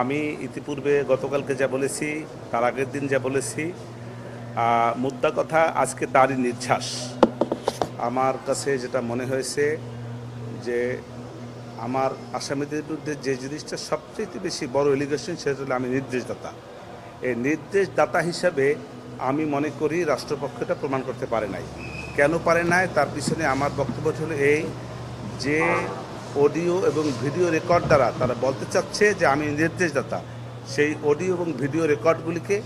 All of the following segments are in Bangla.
আমি ইতিপূর্বে গতকালকে যা বলেছি, তার আগের দিন যা বলেছি, মুদ্রা কথা আজকে তারই নির্যাস। আমার কাছে যেটা মনে হয়েছে যে আমার আসামিদের বিরুদ্ধে যে জিনিসটা সবচেয়ে বেশি বড় এলিগেশন, সেটা হলো আমি নির্দেশদাতা। এই নির্দেশদাতা হিসাবে আমি মনে করি রাষ্ট্রপক্ষটা প্রমাণ করতে পারে নাই। কেন পারে নাই, তার পিছনে আমার বক্তব্য হলো এই যে অডিও এবং ভিডিও রেকর্ড দ্বারা তারা বলতে চাচ্ছে যে আমি নির্দেশদাতা। সেই অডিও এবং ভিডিও রেকর্ডগুলিকে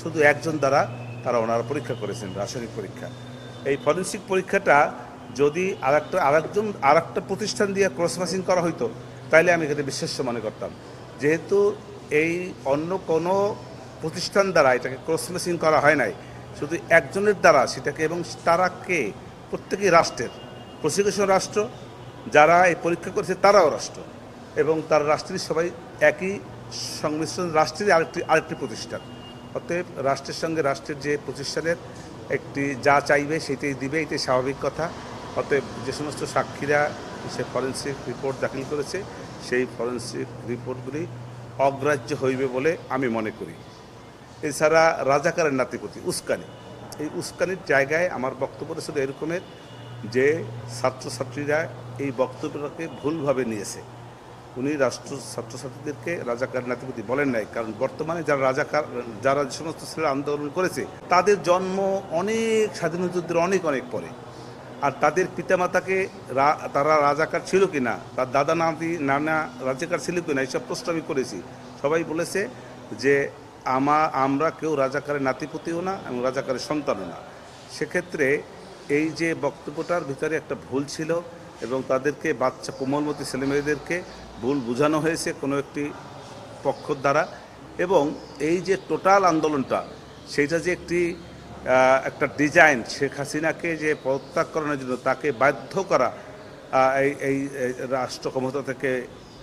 শুধু একজন দ্বারা তারা ওনারা পরীক্ষা করেছেন, রাসায়নিক পরীক্ষা। এই ফরেন্সিক পরীক্ষাটা যদি আরেকটা প্রতিষ্ঠান দিয়ে ক্রস ম্যাচিং করা হইতো, তাইলে আমি এখানে বিশ্বাস্য মনে করতাম। যেহেতু এই অন্য কোনো প্রতিষ্ঠান দ্বারা এটাকে ক্রস ম্যাচিং করা হয় নাই, শুধু একজনের দ্বারা সেটাকে, এবং তারা কে, প্রত্যেকেই রাষ্ট্রের, প্রসিকিউশন রাষ্ট্র, যারা এই পরীক্ষা করেছে তারাও রাষ্ট্র, এবং তার রাষ্ট্রের সবাই একই সংমিশ্রণ, রাষ্ট্রের আরেকটি প্রতিষ্ঠান। অতএব রাষ্ট্রের সঙ্গে রাষ্ট্রের যে প্রতিষ্ঠানের একটি যা চাইবে সেটাই দিবে, এটাই স্বাভাবিক কথা। অতএব যে সমস্ত সাক্ষীরা সে ফরেন্সিক রিপোর্ট দাখিল করেছে, সেই ফরেন্সিক রিপোর্টগুলি অগ্রাহ্য হইবে বলে আমি মনে করি। এছাড়া রাজাকারের নাতিপতি উস্কানি, এই উস্কানির জায়গায় আমার বক্তব্য শুধু এরকমের যে ছাত্রছাত্রীরা এই বক্তব্যটাকে ভুলভাবে নিয়েছে। উনি ছাত্রছাত্রীদেরকে রাজাকার নাতিপতি বলেন নাই, কারণ বর্তমানে যারা যে সমস্ত ছেলেরা আন্দোলন করেছে তাদের জন্ম অনেক স্বাধীনতা যুদ্ধের অনেক পরে। আর তাদের পিতামাতাকে তারা রাজাকার ছিল কি না, তার দাদা নানা রাজাকার ছিল কি না, এইসব প্রশ্ন আমি করেছি। সবাই বলেছে যে আমরা কেউ রাজাকারের নাতিপতিও না এবং রাজাকারের সন্তানও না। সেক্ষেত্রে এই যে বক্তব্যটার ভিতরে একটা ভুল ছিল, এবং তাদেরকে বাচ্চা কোমলমতি ছেলেমেয়েদেরকে ভুল বোঝানো হয়েছে কোনো একটি পক্ষ দ্বারা। এবং এই যে টোটাল আন্দোলনটা, সেইটা যে একটা ডিজাইন, শেখ হাসিনাকে যে পদত্যাগ করানোর জন্য তাকে বাধ্য করা, এই রাষ্ট্র ক্ষমতা থেকে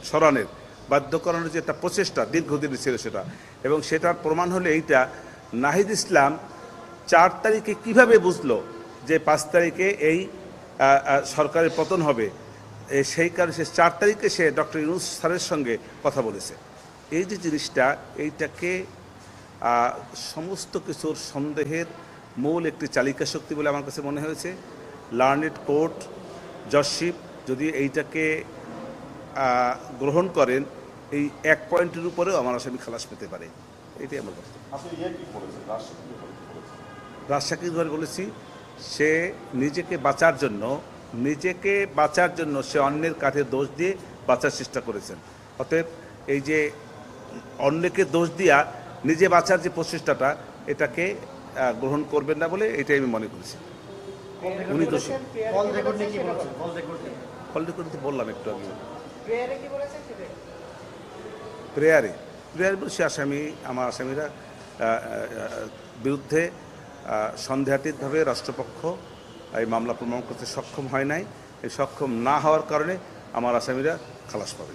সরানোর বাধ্য করানোর যে একটা প্রচেষ্টা দীর্ঘদিনের ছিল সেটা, এবং সেটার প্রমাণ হলে এইটা, নাহিদ ইসলাম 4 তারিখে কিভাবে বুঝলো যে 5 তারিখে এই সরকারের পতন হবে। সেই কারণে সে 4 তারিখে সে ডক্টর ইউনূস স্যারের সঙ্গে কথা বলেছে। এই যে জিনিসটা, এইটাকে সমস্ত কিছুর সন্দেহের মূল একটি চালিকা শক্তি বলে আমার কাছে মনে হয়েছে। লার্নেড কোর্ট জজশিপ যদি এইটাকে গ্রহণ করেন, এই এক পয়েন্টের উপরেও আমার আসামি খালাস পেতে পারে। এটাই আমার বক্তব্য। রাজশাকীর ঘরে বলেছি, সে নিজেকে বাঁচার জন্য সে অন্যের কাঁধে দোষ দিয়ে বাঁচার চেষ্টা করেছেন। অতএব এই যে অন্যকে দোষ দিয়া নিজে বাঁচার যে প্রচেষ্টাটা, এটাকে গ্রহণ করবেন না বলে এটাই আমি মনে করেছি। উনি দোষী। কল রেকর্ড বললাম একটু আগে। প্রেয়ারে বলছি আমার আসামিরা বিরুদ্ধে সন্দেহাতীতভাবে রাষ্ট্রপক্ষ এই মামলা প্রমাণ করতে সক্ষম হয় নাই। এই সক্ষম না হওয়ার কারণে আমার আসামিরা খালাস পাবে।